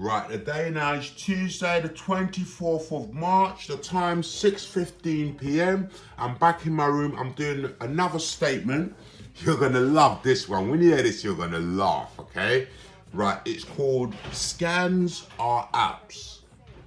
Right, the day now is Tuesday the 24th of March, the time 6:15 p.m. I'm back in my room, I'm doing another statement. You're gonna love this one. When you hear this, you're gonna laugh, okay? Right, it's called Scans Are Apps.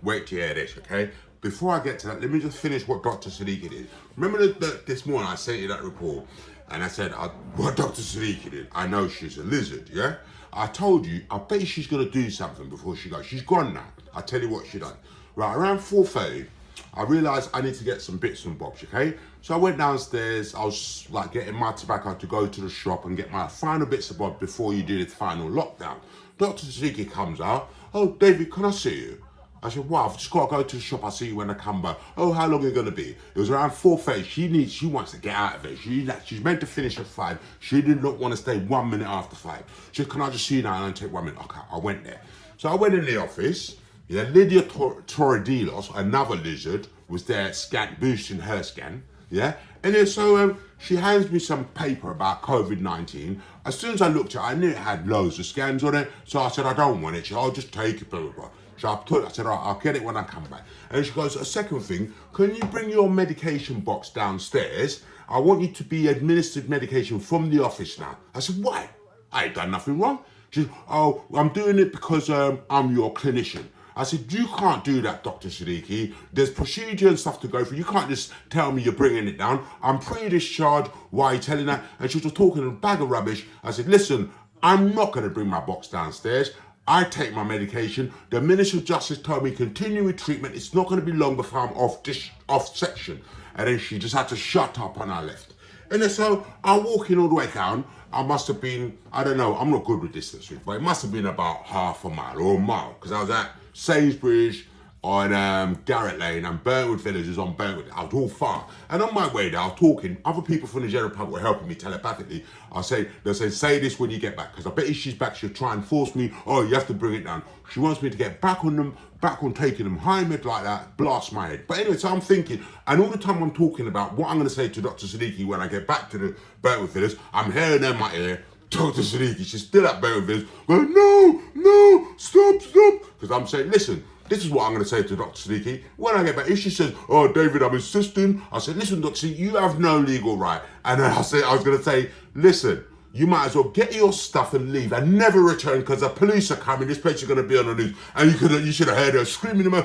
Wait to hear this, okay? Before I get to that, let me just finish what Dr. Siddiqui did. Remember this morning I sent you that report and I said, what Dr. Siddiqui did, I know she's a lizard, yeah? I told you, I bet she's gonna do something before she goes. She's gone now. I'll tell you what she done. Right, around 4:30, I realised I need to get some bits and bobs, okay? So I went downstairs, I was like getting my tobacco to go to the shop and get my final bits and bobs before you do the final lockdown. Dr. Siddiqui comes out, oh, David, can I see you? I said, wow, I've just got to go to the shop. I'll see you when I come back. Oh, how long are you going to be? It was around 4:30. She wants to get out of it. She's meant to finish at 5. She did not want to stay 1 minute after 5. She said, can I just see you now and only take 1 minute? Okay, I went there. So I went in the office. Yeah, Lydia Torredilos, another lizard, was there boosting her scan. Yeah, and then so she hands me some paper about COVID-19. As soon as I looked at it, I knew it had loads of scans on it. So I said, I don't want it. She said, I'll just take it, blah, blah, blah. So I said, all right, I'll get it when I come back. And she goes, a second thing, can you bring your medication box downstairs? I want you to be administered medication from the office now. I said, why? I ain't done nothing wrong. She said, oh, I'm doing it because I'm your clinician. I said, you can't do that, Dr. Siddiqui. There's procedure and stuff to go through. You can't just tell me you're bringing it down. I'm pre-discharged. Why are you telling that? And she was just talking a bag of rubbish. I said, listen, I'm not going to bring my box downstairs. I take my medication. The Minister of Justice told me continue with treatment. It's not going to be long before I'm off section. And then she just had to shut up and I left. And then so I walk in all the way down. I must have been, I don't know, I'm not good with distances, but it must have been about half a mile or a mile because I was at Sainsbury's on Garrett Lane and Burnwood Villages on Burnwood. I was all far. And on my way there, I was talking. Other people from the general public were helping me telepathically. They'll say this when you get back. Because I bet if she's back, she'll try and force me, oh, you have to bring it down. She wants me to get back on taking them high mid like that, blast my head. But anyway, so I'm thinking, and all the time I'm talking about what I'm going to say to Dr. Siddiqui when I get back to the Burnwood Villas, I'm hearing her in my ear, Dr. Siddiqui, she's still at Burnwood Villas, going, no, stop. Because I'm saying, listen, this is what I'm going to say to Dr. Siddiqui. When I get back, if she says, oh, David, I'm insisting, I said, listen, Dr. Siddiqui, you have no legal right. And then I was going to say, listen, you might as well get your stuff and leave and never return because the police are coming. This place is going to be on the news. And you should have heard her screaming in my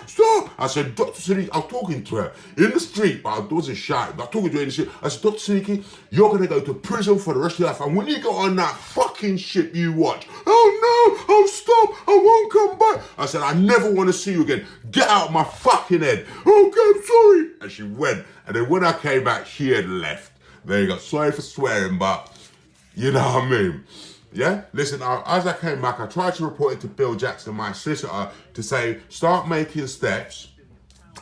stop. I said, Dr. Siddiqui, I was talking to her in the street, but I wasn't shouting. I was talking to her in the street. I said, Dr. Siddiqui, you're going to go to prison for the rest of your life. And when you go on that fucking ship you watch, oh no, oh stop, I won't come back. I said, I never want to see you again. Get out of my fucking head. Okay, I'm sorry. And she went. And then when I came back, she had left. There you go. Sorry for swearing, but you know what I mean. Yeah? Listen, as I came back, I tried to report it to Bill Jackson, my solicitor, to say, start making steps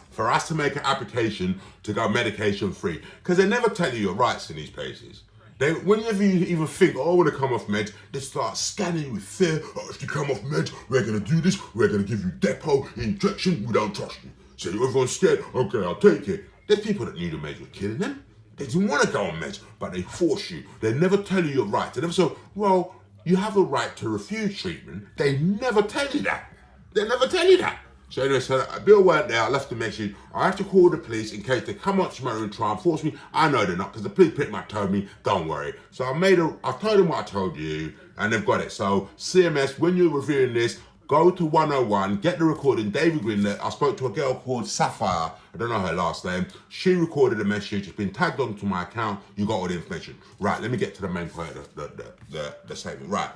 for us to make an application to go medication free. Because they never tell you your rights in these places. Whenever you even think, oh, I want to come off meds, they start scanning you with fear. Oh, if you come off meds, we're going to do this. We're going to give you depot injection. We don't trust you. So everyone's scared. Okay, I'll take it. There's people that knew the meds were killing them. They didn't want to go on meds, but they force you. They never tell you your rights. They never say, well, you have a right to refuse treatment. They never tell you that. They never tell you that. So anyway, so Bill weren't there. I left a message. I have to call the police in case they come up to my room and try and force me. I know they're not because the police pretty much told me, don't worry. So I told them what I told you and they've got it. So CMS, when you're reviewing this, go to 101, get the recording. David Green, I spoke to a girl called Sapphire. I don't know her last name. She recorded a message. It's been tagged onto my account. You got all the information. Right, let me get to the main point of the statement. Right.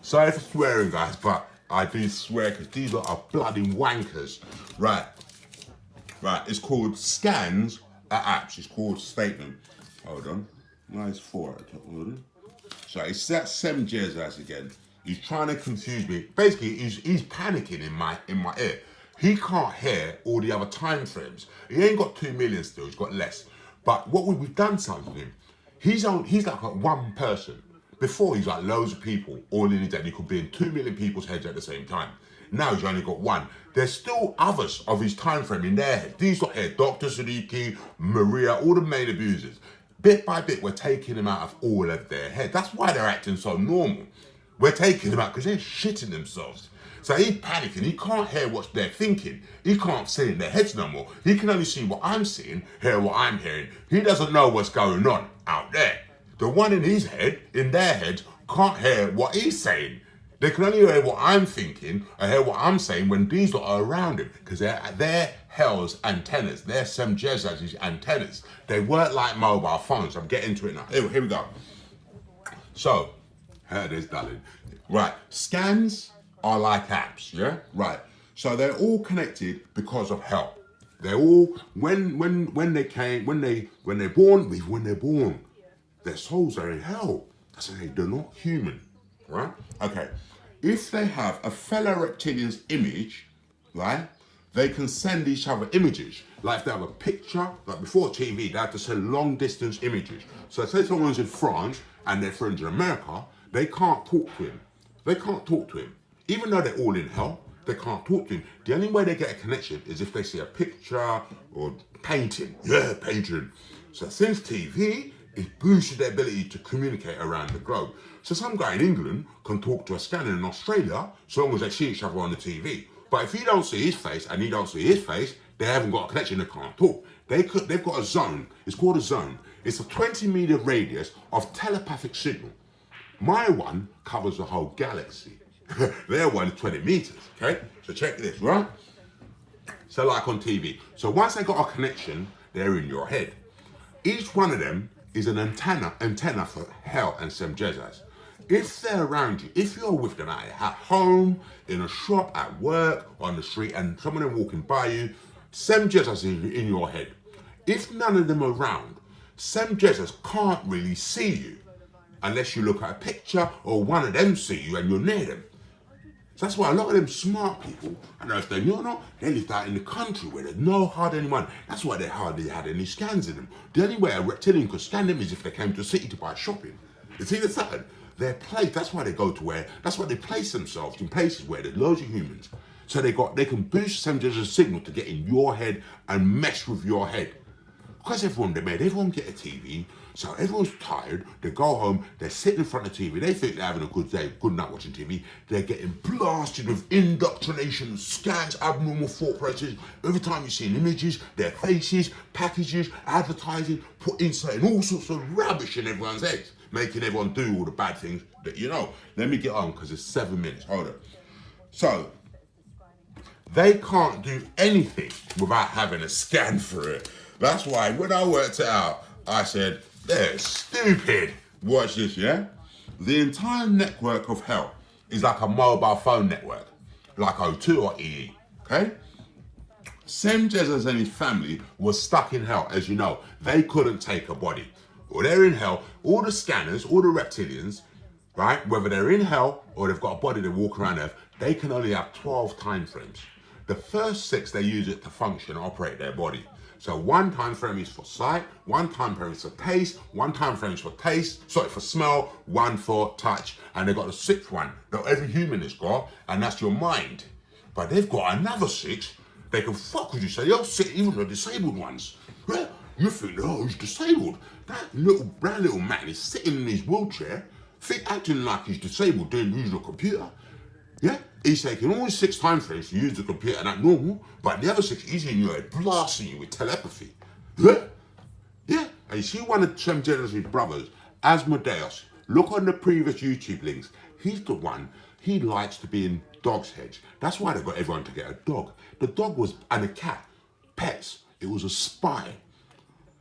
Sorry for swearing, guys, but I do swear because these are bloody wankers. Right. It's called Scans Are Apps. It's called Statement. Hold on. Nice 4 at the top. Hold on. So it's that Sem Jezas again. He's trying to confuse me. Basically, he's panicking in my ear. He can't hear all the other time frames. He ain't got 2 million still. He's got less. But what we've done something to him. He's like one person. Before he's like loads of people all in his head. He could be in 2 million people's heads at the same time. Now he's only got one. There's still others of his time frame in their head. These lot here, Dr. Siddiqui, Maria, all the main abusers. Bit by bit, we're taking them out of all of their head. That's why they're acting so normal. We're taking them out because they're shitting themselves. So he's panicking. He can't hear what they're thinking. He can't see in their heads no more. He can only see what I'm seeing, hear what I'm hearing. He doesn't know what's going on out there. The one in his head, in their head, can't hear what he's saying. They can only hear what I'm thinking and hear what I'm saying when these lot are around him, because they're hell's antennas. They're Semjezaz's antennas. They work like mobile phones. I'm getting to it now. Here we go. So, here it is, darling. Right, scans are like apps, yeah? Right. So they're all connected because of hell. They're all when they're born, their souls are in hell. That's why they're not human. Right? Okay. If they have a fellow reptilian's image, right, they can send each other images. Like if they have a picture, like before TV, they have to send long distance images. So say someone's in France and their friends in America, they can't talk to him. They can't talk to him. Even though they're all in hell, they can't talk to him. The only way they get a connection is if they see a picture or painting. Yeah, painting. So since TV, it boosted their ability to communicate around the globe. So some guy in England can talk to a scanner in Australia so long as they see each other on the TV. But if he don't see his face and he don't see his face, they haven't got a connection, they can't talk. They've got a zone, it's called a zone. It's a 20-meter radius of telepathic signal. My one covers the whole galaxy. Their one is 20 meters, okay? So check this, right? So like on TV. So once they got a connection, they're in your head. Each one of them is an antenna for hell and Semjezaz. If they're around you, if you're with them at home, in a shop, at work, on the street, and someone is walking by you, Semjezaz is in your head. If none of them are around, Semjezaz can't really see you unless you look at a picture or one of them see you and you're near them. So that's why a lot of them smart people, I don't know if they know or not, they lived out in the country where there's no hard anyone. That's why they hardly had any scans in them. The only way a reptilian could scan them is if they came to a city to buy shopping. You see the something? They're placed, that's why they go to where, that's why they place themselves in places where there's loads of humans. So they can boost Semjezaz's signal to get in your head and mess with your head. Because everyone get a TV, so everyone's tired, they go home, they're sitting in front of TV, they think they're having a good day, good night watching TV, they're getting blasted with indoctrination, scans, abnormal thought processes. Every time you see images, their faces, packages, advertising, inserting all sorts of rubbish in everyone's heads, making everyone do all the bad things that you know. Let me get on, because it's 7 minutes, hold on. So, they can't do anything without having a scan for it. That's why when I worked it out, I said, they're stupid. Watch this, yeah? The entire network of hell is like a mobile phone network, like O2 or EE, okay? Semjezaz and his family were stuck in hell, as you know. They couldn't take a body. Well, they're in hell. All the scanners, all the reptilians, right? Whether they're in hell or they've got a body that walk around Earth, they can only have 12 time frames. The first 6, they use it to function, operate their body. So one time frame is for sight, one time frame is for taste, one time frame is for for smell, one for touch, and they've got the 6th one that every human has got, and that's your mind. But they've got another 6, they can fuck with you, say, yo, even the disabled ones. Yeah, you think, oh, he's disabled. That brown little man is sitting in his wheelchair, acting like he's disabled, using a computer. Yeah, he's taking all his 6 time frames to use the computer and act normal, but the other 6, he's in your head, blasting you with telepathy. Yeah, yeah. And you see one of Semjezaz's brothers, Asmodeus, look on the previous YouTube links. He's the one, he likes to be in dogs' heads. That's why they got everyone to get a dog. The dog was, and a cat, pets. It was a spy.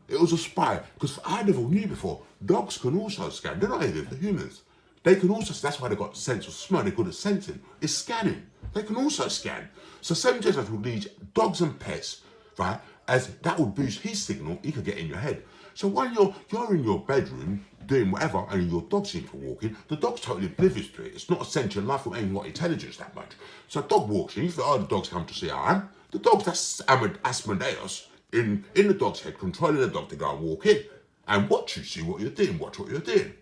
It was a spy, because I never knew before, dogs can also scan. They're not even for humans. They can also, that's why they got sense of smell, they're good at sensing. It's scanning. They can also scan. So Semjezaz would need dogs and pets, right? As that would boost his signal, he could get in your head. So when you're in your bedroom doing whatever and your dog seems to walk in, the dog's totally oblivious to it. It's not a sentient life, it ain't got intelligence that much. So a dog walks in, you think, oh, the dog's come to see how I am. The dog's, that's Asmodeus in the dog's head, controlling the dog to go and walk in and watch you, see what you're doing, watch what you're doing.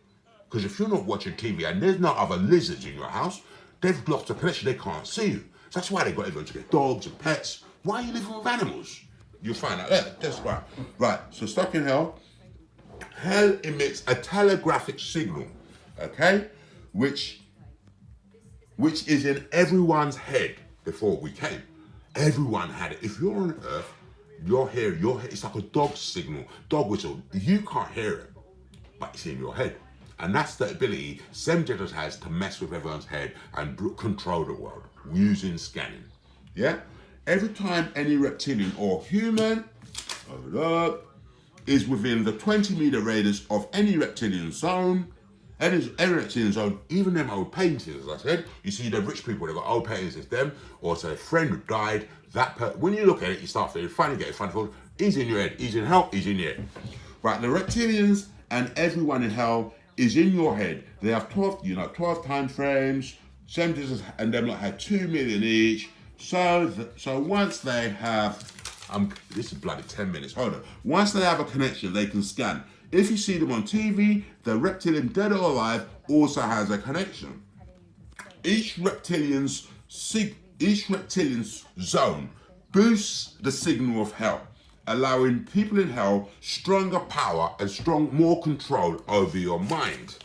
Because if you're not watching TV and there's no other lizards in your house, they've lost a connection, they can't see you. So that's why they got everyone to get dogs and pets. Why are you living with animals? You'll find out later. That's right. Right, so stuck in hell. Hell emits a telegraphic signal, okay? Which which is in everyone's head before we came. Everyone had it. If you're on Earth, your head, it's like a dog signal, dog whistle. You can't hear it, but it's in your head. And that's the ability Sem Jeddahs has to mess with everyone's head and control the world using scanning. Yeah? Every time any reptilian or human is within the 20-meter radius of any reptilian zone, any reptilian zone, even them old paintings, as I said, you see the rich people, they've got old paintings, it's them, or it's a friend who died, when you look at it, you start feeling funny, get it funny, he's in your head, he's in hell, he's in your head. Right, the reptilians and everyone in hell is in your head. They have 12 time frames. Sem Jeddahs and them had 2 million each. So once they have, this is bloody 10 minutes, hold on. Once they have a connection, they can scan. If you see them on TV, the reptilian, dead or alive, also has a connection. Each reptilian's zone boosts the signal of hell, allowing people in hell stronger power and more control over your mind.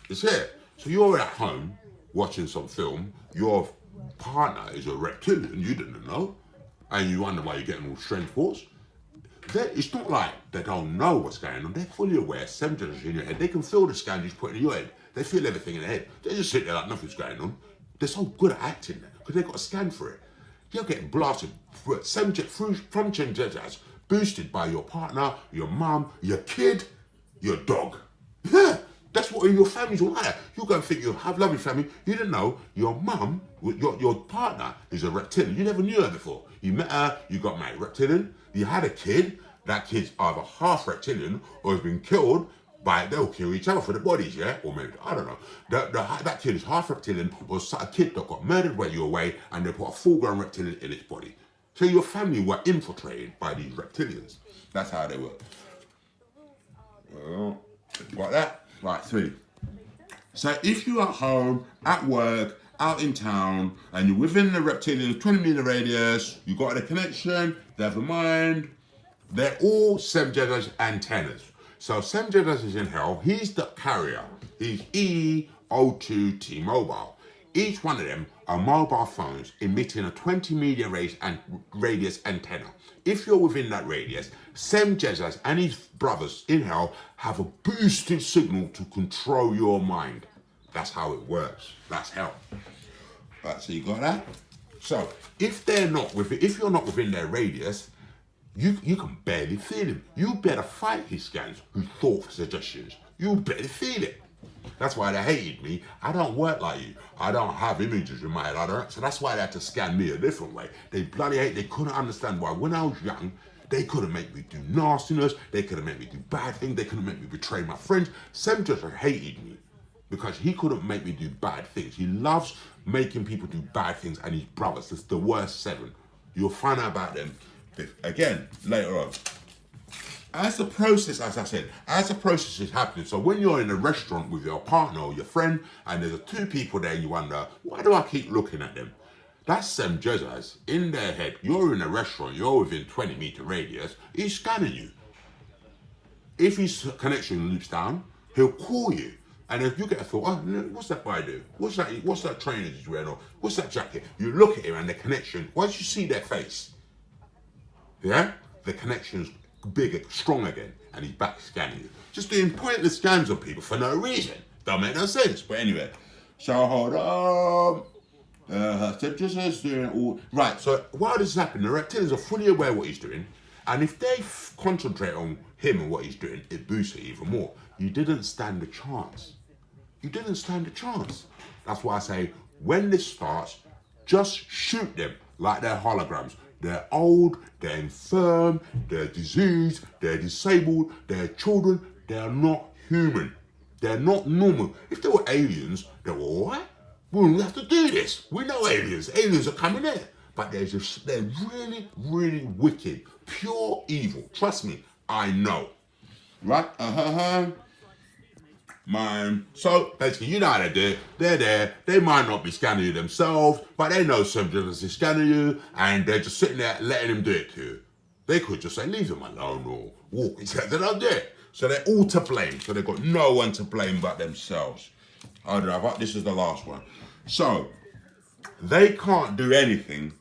It's here. So you're at home watching some film, your partner is a reptilian, you didn't know, and you wonder why you're getting all strange thoughts. It's not like they don't know what's going on, they're fully aware. Sem Jeddahs in your head, they can feel the scan you're putting in your head. They feel everything in their head. They just sit there like nothing's going on. They're so good at acting because they've got a scan for it. You're getting blasted from Sem Jeddahs, boosted by your partner, your mum, your kid, your dog. Yeah, that's what in your family's all like. You're going to think you have lovely family. You didn't know your mum, your partner is a reptilian. You never knew her before. You met her, you got married, reptilian. You had a kid. That kid's either half reptilian or has been killed by, they'll kill each other for the bodies, yeah? Or maybe, I don't know. That kid is half reptilian or a kid that got murdered while you were away and they put a full-grown reptilian in its body. So your family were infiltrated by these reptilians. That's how they work. Well, like that. Right, 3. So if you're at home, at work, out in town, and you're within the reptilian 20-meter radius, you got a connection, they have a mind, they're all Sem Jeddahs antennas. So Sem Jeddahs is in hell, he's the carrier. He's E02 T-Mobile. Each one of them are mobile phones emitting a 20-meter radius antenna. If you're within that radius, Sem Jeddahs and his brothers in hell have a boosted signal to control your mind. That's how it works. That's hell. Right, so you got that? So if you're not within their radius, you can barely feel him. You better fight his scans who thought for suggestions. You better feel it. That's why they hated me. I don't work like you. I don't have images in my head. So that's why they had to scan me a different way. They bloody hate. They couldn't understand why when I was young, they couldn't make me do nastiness. They couldn't make me do bad things. They couldn't make me betray my friends. Sem Jeddahs hated me because he couldn't make me do bad things. He loves making people do bad things, and his brothers, it's the worst 7. You'll find out about them again later on. As the process, as I said, as the process is happening, so when you're in a restaurant with your partner or your friend, and there's 2 people there, and you wonder, why do I keep looking at them? That's Sem Jeddahs in their head. You're in a restaurant, you're within 20-meter radius, he's scanning you. If his connection loops down, he'll call you. And if you get a thought, oh, what's that guy do? What's that trainer he's wearing? Or what's that jacket? You look at him and the connection, once you see their face, yeah, the connection's bigger, strong again, and he's back scanning you. Just doing pointless scans on people for no reason. Don't make no sense. But anyway, so hold on. Just doing all right. So while this is happening, the reptilians are fully aware what he's doing, and if they concentrate on him and what he's doing, it boosts it even more. You didn't stand a chance. You didn't stand a chance. That's why I say, when this starts, just shoot them like they're holograms. They're old, they're infirm, they're diseased, they're disabled, they're children, they're not human. They're not normal. If they were aliens, they were alright. We wouldn't have to do this. We know aliens. Aliens are coming in. But they're really, really wicked. Pure evil. Trust me, I know. Right? Man. So basically, you know how they do it. They're there. They might not be scanning you themselves, but they know Sem Jeddahs is scanning you, and they're just sitting there letting him do it to you. They could just say, leave them alone or walk. They don't do it. So they're all to blame. So they've got no one to blame but themselves. I don't know. This is the last one. So They can't do anything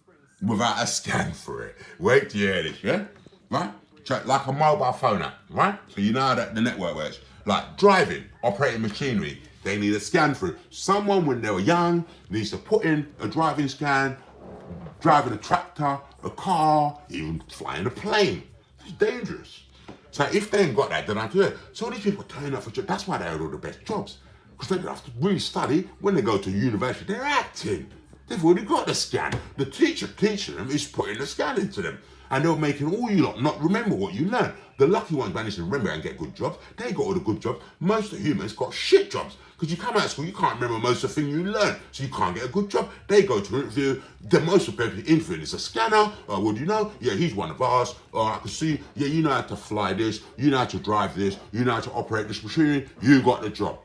without a scan for it. Wait till you hear this, yeah? Right? Check like a mobile phone app, right? So you know how that the network works. Like driving, operating machinery, they need a scan for it. Someone when they were young needs to put in a driving scan, driving a tractor, a car, even flying a plane. It's dangerous. So if they ain't got that, then I do it. So these people turn up for jobs. That's why they have all the best jobs. Because they don't have to really study. When they go to university, they're acting. They've already got the scan. The teacher teaching them is putting the scan into them. And they're making all you lot not remember what you learned. The lucky ones manage to remember and get good jobs. They got all the good jobs. Most of the humans got shit jobs. Because you come out of school, you can't remember most of the things you learn. So you can't get a good job. They go to an interview. The most of the people interviewing is a scanner. Or what do you know? Yeah, he's one of ours. Or I can see, yeah, you know how to fly this. You know how to drive this. You know how to operate this machinery. You got the job.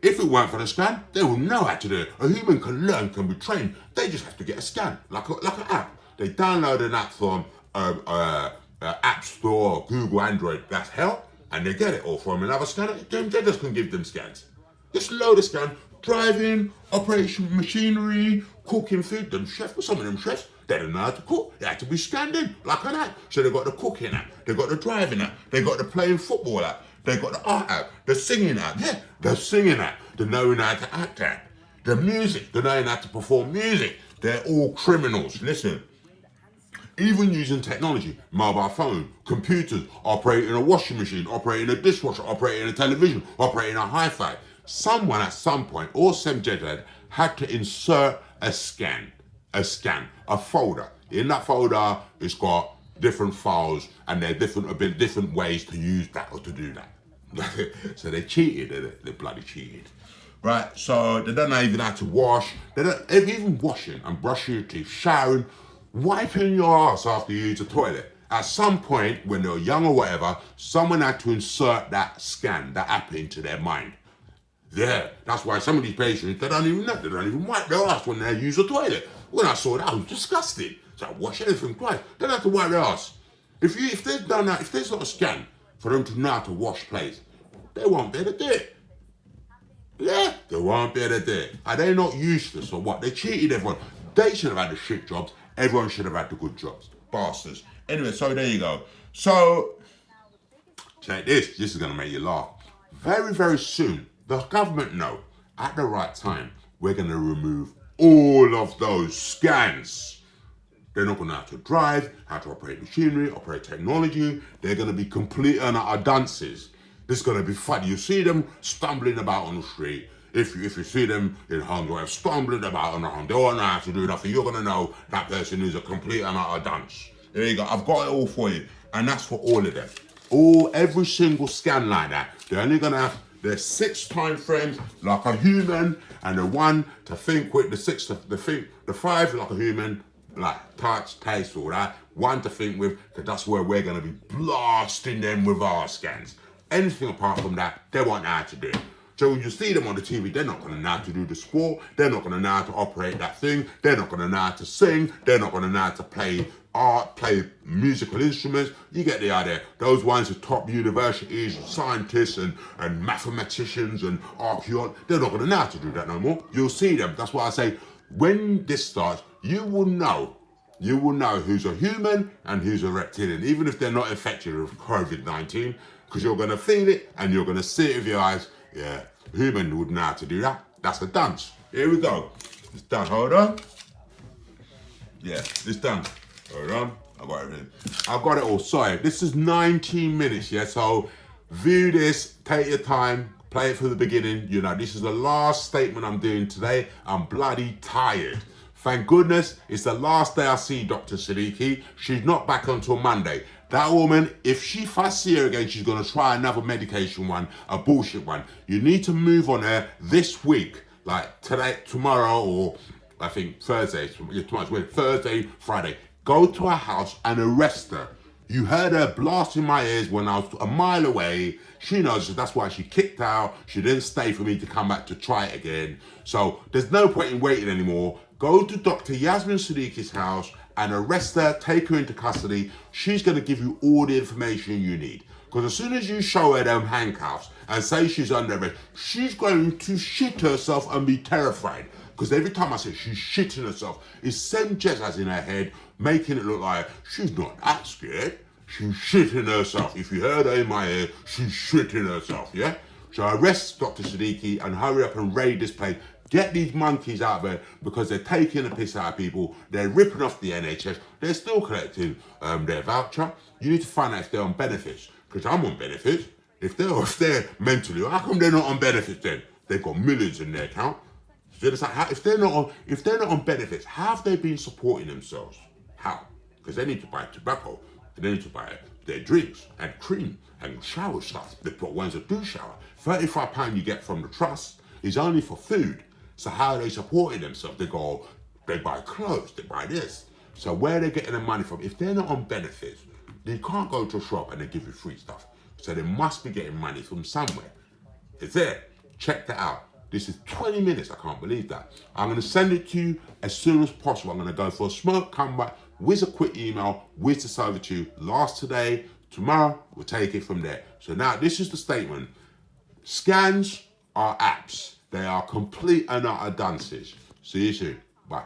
If it weren't for the scan, they will know how to do it. A human can learn, can be trained. They just have to get a scan, like an app. They download an app from App Store or Google Android, that's hell, and they get it. Or from another scanner, they just can give them scans. Just load a scan, driving, operation machinery, cooking food. Them chefs, some of them chefs, they don't know how to cook. They had to be scanned in, like an app. So they got the cooking app, they got the driving app, they got the playing football app, they got the art app, the singing app, yeah, the singing app, the knowing how to act app, the music, the knowing how to perform music. They're all criminals. Listen, even using technology, mobile phone, computers, operating a washing machine, operating a dishwasher, operating a television, operating a hi-fi. Someone at some point, or some Jeddah, had to insert a folder. In that folder, it's got different files, and there are different ways to use that or to do that. So they cheated, they bloody cheated. Right, so they don't know even how to wash. They don't even washing and brushing your teeth, showering, wiping your ass after you use the toilet. At some point, when they were young or whatever, someone had to insert that scan, that app into their mind. Yeah, that's why some of these patients, they don't even wipe their ass when they use the toilet. When I saw that, I was disgusted. So I wash everything twice. They don't have to wipe their ass. If there's not a scan for them to know how to wash plates, they won't be able to do it. Yeah, they won't be able to do it. Are they not useless or what? They cheated everyone. They should have had the shit jobs. Everyone should have had the good jobs. Bastards. Anyway, so there you go. So, check this. This is going to make you laugh. Very, very soon, the government know, at the right time, we're going to remove all of those scans. They're not going to know how to drive, how to operate machinery, operate technology. They're going to be complete and utter dunces. This is going to be funny. You see them stumbling about on the street. If you see them in homes where stumbling about on the home, they don't know how to do nothing. You're going to know that person is a complete and utter dunce. There you go. I've got it all for you. And that's for all of them. Every single scan like that. They're only going to have their 6 time frames like a human, and the 1 to think with, the 5 like a human, like touch, taste, all that. 1 to think with, because that's where we're going to be blasting them with our scans. Anything apart from that, they won't know how to do it. So when you see them on the TV, they're not going to know how to do the sport. They're not going to know how to operate that thing. They're not going to know how to sing. They're not going to know how to play art, play musical instruments. You get the idea. Those ones at top universities, scientists and mathematicians and archaeologists, they're not going to know how to do that no more. You'll see them. That's why I say, when this starts, you will know who's a human and who's a reptilian, even if they're not infected with COVID-19, because you're going to feel it and you're going to see it with your eyes. Yeah, human would know how to do that. That's a dance. Here we go. It's done. Hold on. Yeah, it's done. Hold on. I got everything. I've got it all. Sorry. This is 19 minutes, yeah? So view this, take your time, play it from the beginning. You know, this is the last statement I'm doing today. I'm bloody tired. Thank goodness it's the last day I see Dr. Siddiqui. She's not back until Monday. That woman, if I see her again, she's going to try another medication one, a bullshit one. You need to move on her this week, like today, tomorrow, or I think Thursday. Tomorrow's Thursday, Friday. Go to her house and arrest her. You heard her blast in my ears when I was a mile away. She knows that's why she kicked out. She didn't stay for me to come back to try it again. So there's no point in waiting anymore. Go to Dr. Yasmin Siddiqui's house and arrest her, take her into custody. She's going to give you all the information you need. Because as soon as you show her them handcuffs and say she's under arrest, she's going to shit herself and be terrified. Because every time I say she's shitting herself, it's same jazz as in her head, making it look like she's not that scared. She's shitting herself. If you heard her in my ear, she's shitting herself, yeah? So arrest Dr. Siddiqui and hurry up and raid this place. Get these monkeys out there because they're taking the piss out of people. They're ripping off the NHS. They're still collecting their voucher. You need to find out if they're on benefits. Because I'm on benefits. If they're mentally, how come they're not on benefits then? They've got millions in their account. So it's like, if they're not on benefits, how have they been supporting themselves? How? Because they need to buy tobacco. They need to buy their drinks and cream and shower stuff. They've got ones that do shower. £35 you get from the trust is only for food. So how are they supporting themselves? They buy clothes, they buy this. So where are they getting the money from? If they're not on benefits, they can't go to a shop and they give you free stuff. So they must be getting money from somewhere. It's there. Check that out. This is 20 minutes. I can't believe that. I'm going to send it to you as soon as possible. I'm going to go for a smoke, come back, whiz a quick email, whiz this over to you. Last today, tomorrow, we'll take it from there. So now this is the statement. Scans are apps. They are complete and utter dunces. See you soon. Bye.